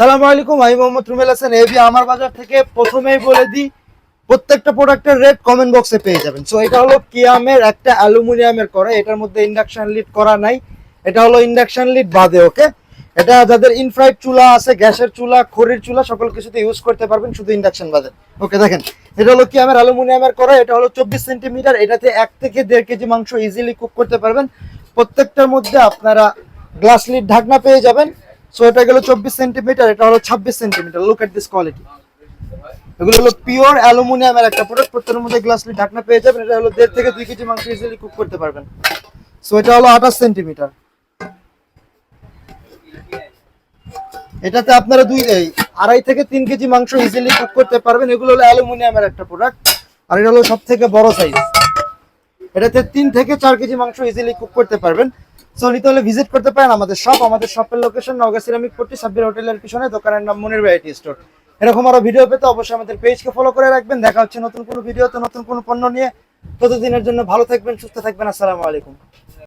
সালামু আলাইকুম, আমি মোহাম্মদ রুমেল হাসান এবি। আমার বাজার থেকে প্রথমেই বলে দিই, প্রত্যেকটা প্রোডাক্টের রেট কমেন্ট বক্সে পেয়ে যাবেন। সো এটা হলো কিয়ামের একটা অ্যালুমিনিয়ামের করা, এটার মধ্যে ইন্ডাকশন লিড করা নাই, এটা হলো ইন্ডাকশন লিড বাদে। ওকে, এটা যাদের ইনফ্রাইড চুলা আছে, গ্যাসের চুলা, খড়ির চুলা, সকল কিছুতে ইউজ করতে পারবেন, শুধু ইন্ডাকশন বাদে। ওকে, দেখেন এটা হলো কিয়ামের অ্যালুমিনিয়ামের করা, এটা হলো 24 সেন্টিমিটার। এটাতে 1 থেকে 1.5 কেজি মাংস ইজিলি কুক করতে পারবেন। প্রত্যেকটার মধ্যে আপনারা গ্লাস লিড ঢাকনা পেয়ে যাবেন। সো এটা গেল 24 সেন্টিমিটার, এটা হলো 26 centimetre. Look at this quality. এগুলো হলো পিওর অ্যালুমিনিয়ামের একটা প্রোডাক্ট। প্রত্যেকটার মধ্যে গ্লাস লিড ঢাকনা পেয়ে যাবেন। এটা হলো 1.5 থেকে 2 কেজি মাংস ইজিলি কুক করতে পারবেন। সো এটা হলো 28 সেন্টিমিটার। এটাতে আপনারা 2.5 থেকে 3 কেজি মাংস ইজিলি কুক করতে পারবেন। এগুলো হলো অ্যালুমিনিয়ামের একটা প্রোডাক্ট। আর এটা হলো সব থেকে বড় সাইজ, এটাতে 3 থেকে 4 কেজি মাংস ইজিলি কুক করতে পারবেন। সো নিতে হলে ভিজিট করতে পারেন আমাদের শপ। আমাদের শপের লোকেশন নওগাঁ সিরামিক পট্টি, সাব্বির হোটেলের পিছনে, দোকানের নাম মনির ভ্যারাইটি স্টোর। এরকম আরো ভিডিও পেতে অবশ্যই আমাদের পেজকে ফলো করে রাখবেন। দেখা হচ্ছে নতুন কোনো ভিডিওতে, নতুন কোনো পণ্য নিয়ে। ততদিনের জন্য ভালো থাকবেন, সুস্থ থাকবেন। আসসালামু আলাইকুম।